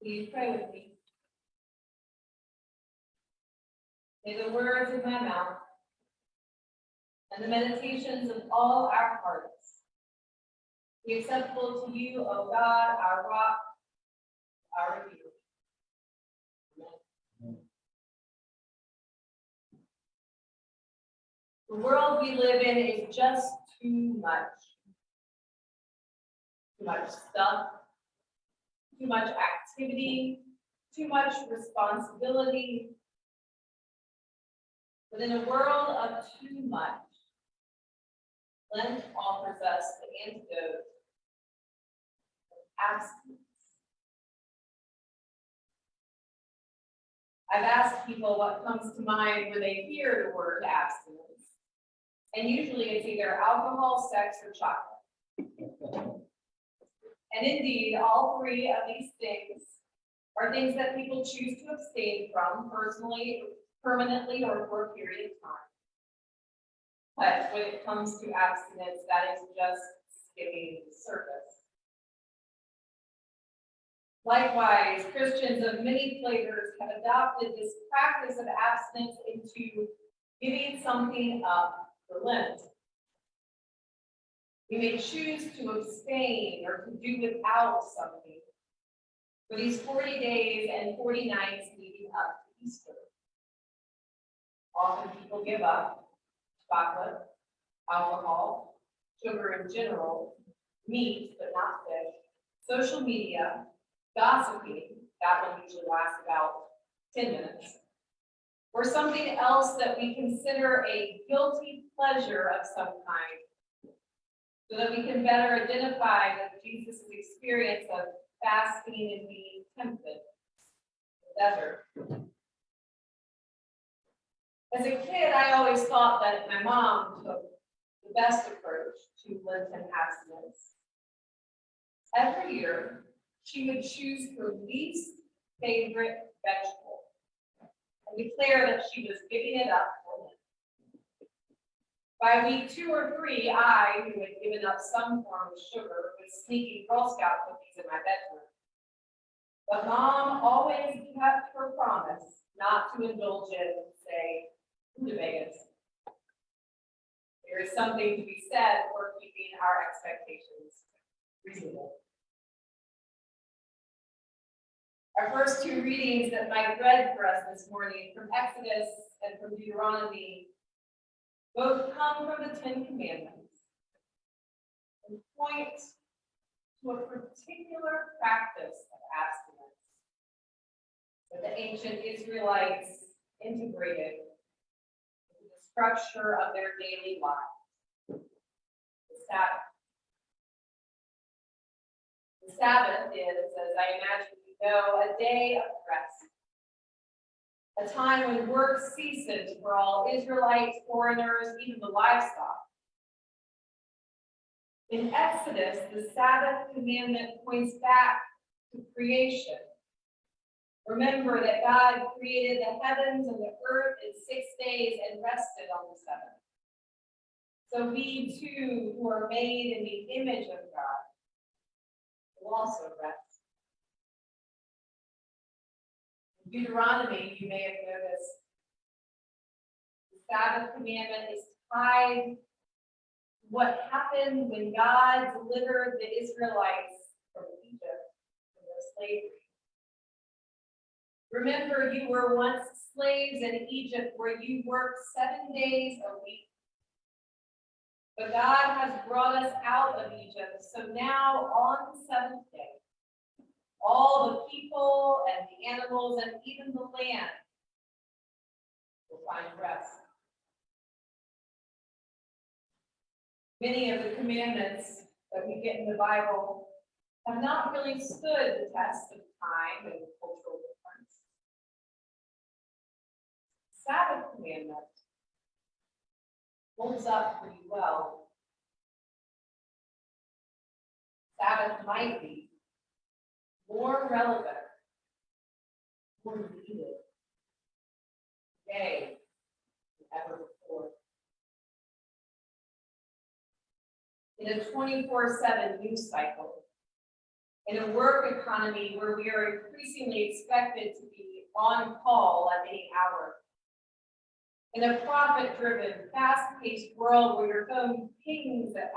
Will you pray with me? May the words of my mouth and the meditations of all our hearts be acceptable to you, O God, our rock, our refuge. Amen. The world we live in is just too much. Too much stuff, too much activity, too much responsibility. But in a world of too much, Lent offers us the antidote of abstinence. I've asked people what comes to mind when they hear the word abstinence. And usually it's either alcohol, sex, or chocolate. And indeed, all three of these things are things that people choose to abstain from personally, permanently, or for a period of time. But when it comes to abstinence, that is just skimming the surface. Likewise, Christians of many flavors have adopted this practice of abstinence into giving something up for Lent. We may choose to abstain or to do without something for these 40 days and 40 nights leading up to Easter. Often people give up chocolate, alcohol, sugar in general, meat but not fish, social media, gossiping, that one usually lasts about 10 minutes, or something else that we consider a guilty pleasure of some kind, so that we can better identify with Jesus' experience of fasting and being tempted in the desert. As a kid, I always thought that my mom took the best approach to Lenten abstinence. Every year, she would choose her least favorite vegetable and declare that she was giving it up for Lent. By week 2 or 3, I, who had given up some form of sugar, was sneaking Girl Scout cookies in my bedroom. But Mom always kept her promise not to indulge in, say, rutabagas. There is something to be said for keeping our expectations reasonable. Our first two readings that Mike read for us this morning from Exodus and from Deuteronomy both come from the Ten Commandments and point to a particular practice of abstinence that the ancient Israelites integrated into the structure of their daily lives, the Sabbath. The Sabbath is, as I imagine you know, a day of rest. A time when work ceases for all Israelites, foreigners, even the livestock. In Exodus, the Sabbath commandment points back to creation. Remember that God created the heavens and the earth in 6 days and rested on the seventh. So we too, who are made in the image of God, will also rest. Deuteronomy, you may have noticed, the Sabbath commandment is tied to what happened when God delivered the Israelites from Egypt, from their slavery. Remember, you were once slaves in Egypt where you worked 7 days a week. But God has brought us out of Egypt, so now on the seventh day, all the people and the animals and even the land will find rest. Many of the commandments that we get in the Bible have not really stood the test of time and cultural difference. Sabbath commandment holds up pretty well. Sabbath might be more relevant, more needed today than ever before. In a 24/7 news cycle, In a work economy where we are increasingly expected to be on call at any hour. In a profit-driven, fast-paced world where your phone pings at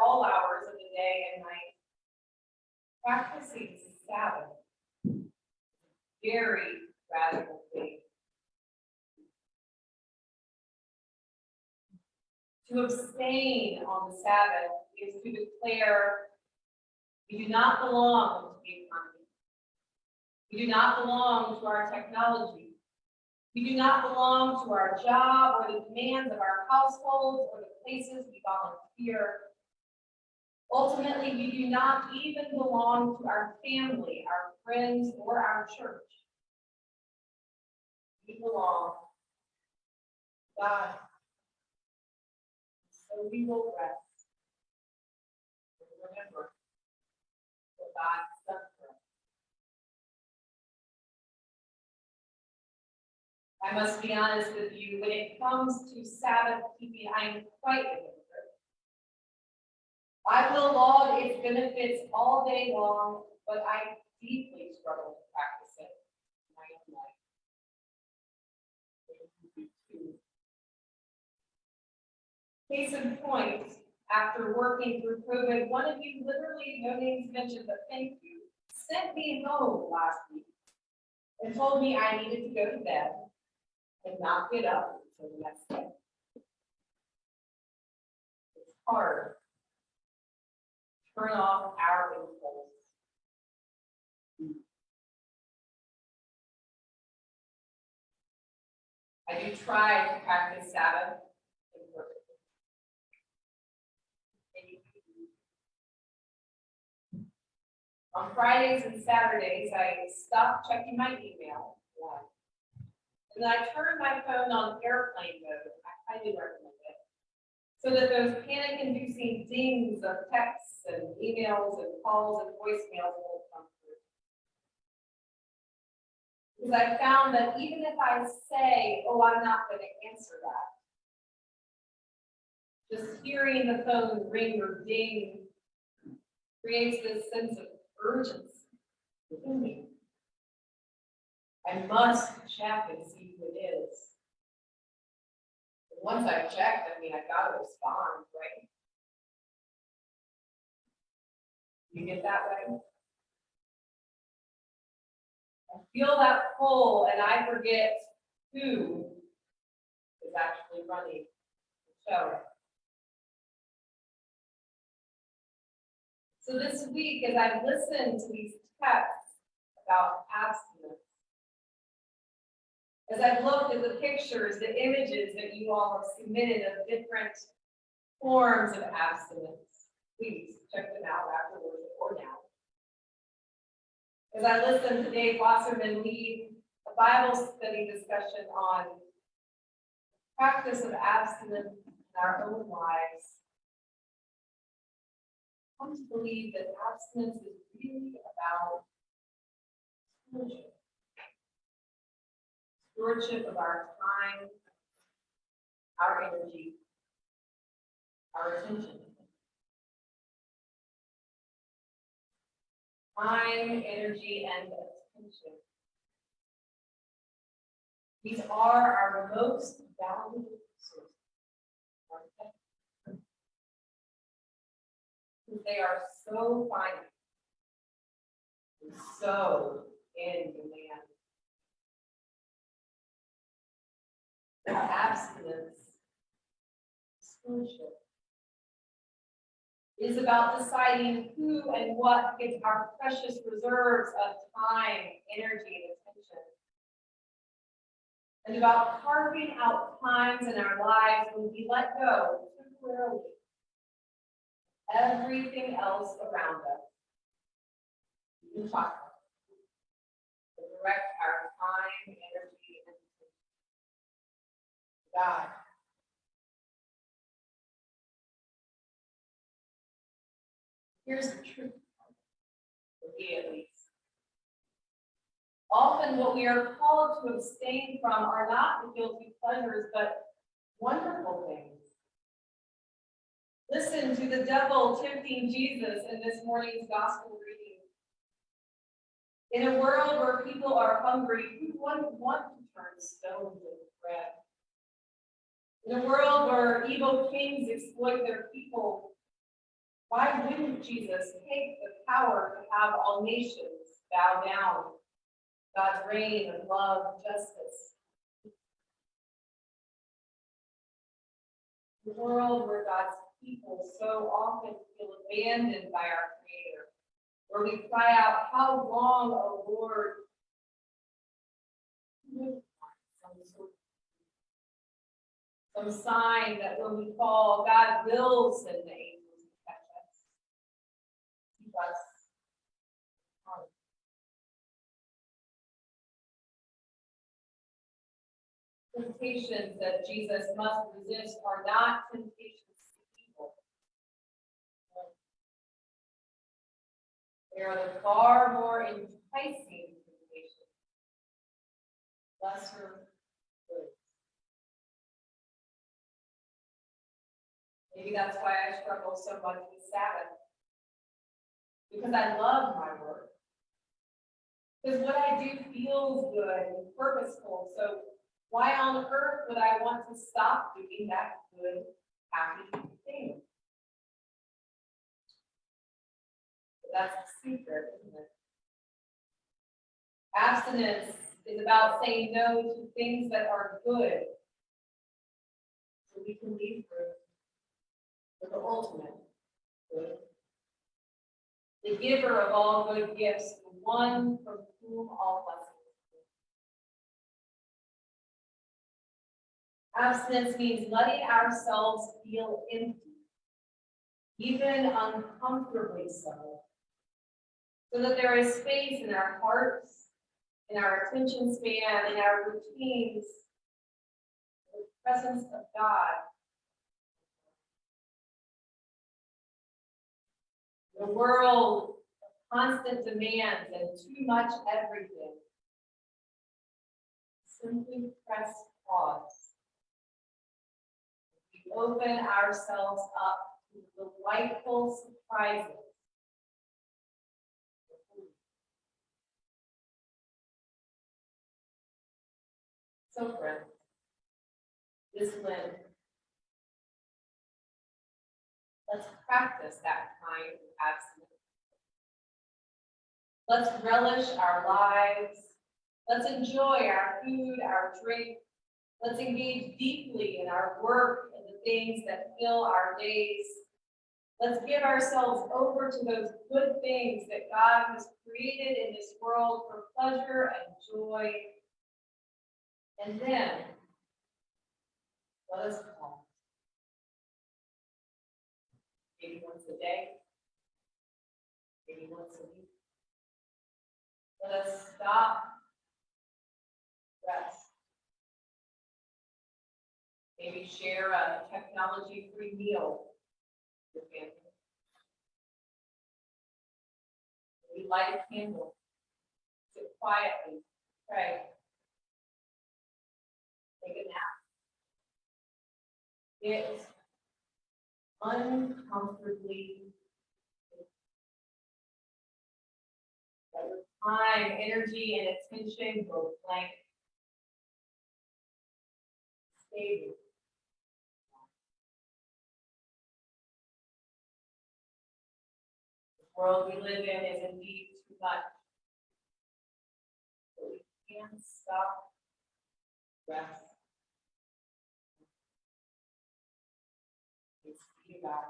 all hours of the day and night, practicing Sabbath, very radical thing. To abstain on the Sabbath is to declare we do not belong to the economy. We do not belong to our technology. We do not belong to our job or the demands of our households or the places we volunteer. Ultimately, we do not even belong to our family, our friends, or our church. We belong to God. So we will rest and remember what God has done for us. I must be honest with you, when it comes to Sabbath keeping, I am quite a hypocrite. I will laud its benefits all day long, but I deeply struggle to practice it in my own life. Case in point, after working through COVID, one of you, literally no names mentioned, but thank you, sent me home last week and told me I needed to go to bed and not get up until the next day. It's hard to turn off our impulse. I do try to practice Sabbath imperfectly. On Fridays and Saturdays, I stop checking my email. And then I turn my phone on airplane mode. I highly recommend it. So that those panic-inducing dings of texts and emails and calls and voicemails won't come through. Because I found that even if I say, oh, I'm not going to answer that, just hearing the phone ring or ding creates this sense of urgency within me. I must check and see who it is. And once I've checked, I mean, I've got to respond, right? You get that way? I feel that pull and I forget who is actually running the show. So this week, as I've listened to these texts about abstinence, as I've looked at the pictures, the images that you all have submitted of different forms of abstinence, please check them out afterwards or now. As I listened to Dave Wasserman lead a Bible study discussion on practice of abstinence in our own lives, I come to believe that abstinence is really about stewardship. Stewardship of our time, our energy, our attention. Time, energy, and attention. These are our most valuable resources. They are so finite and so in demand. Abstinence, stewardship, is about deciding who and what gets our precious reserves of time, energy, and attention. And about carving out times in our lives when we let go temporarily everything else around us. We can talk about to direct our time, energy, and attention to God. Here's the truth, for me at least. Often what we are called to abstain from are not the guilty pleasures, but wonderful things. Listen to the devil tempting Jesus in this morning's gospel reading. In a world where people are hungry, who wouldn't want to turn stones into bread? In a world where evil kings exploit their people, why wouldn't Jesus take the power to have all nations bow down to God's reign of love and justice? In a world where God's people so often feel abandoned by our Creator, where we cry out, "How long, O Lord?" Some sign that when we fall, God will send the angels to catch us, keep us from harm. Temptations that Jesus must resist are not temptations to evil. They are the far more enticing temptations, lesser goods. Maybe that's why I struggle so much with Sabbath. Because I love my work. Because what I do feels good and purposeful. So why on earth would I want to stop doing that good, happy thing? But that's the secret, isn't it? Abstinence is about saying no to things that are good, so we can leave room for the ultimate good. The giver of all good gifts, the one from whom all blessings come. Abstinence means letting ourselves feel empty, even uncomfortably so that there is space in our hearts, in our attention span, in our routines, in the presence of God. The world of constant demands and too much everything. Simply press pause. We open ourselves up to delightful surprises. So, friends, this Lent, let's practice that kind of abstinence. Let's relish our lives. Let's enjoy our food, our drink. Let's engage deeply in our work and the things that fill our days. Let's give ourselves over to those good things that God has created in this world for pleasure and joy. And then, let us pause. Maybe once a day, maybe once a week. Let us stop, rest. Maybe share a technology-free meal with your family. Maybe light a candle, sit quietly, pray, take a nap. Get uncomfortably. Let your time, energy, and attention go blank. Stay with it. The world we live in is indeed too much. But we can stop, rest. It's be about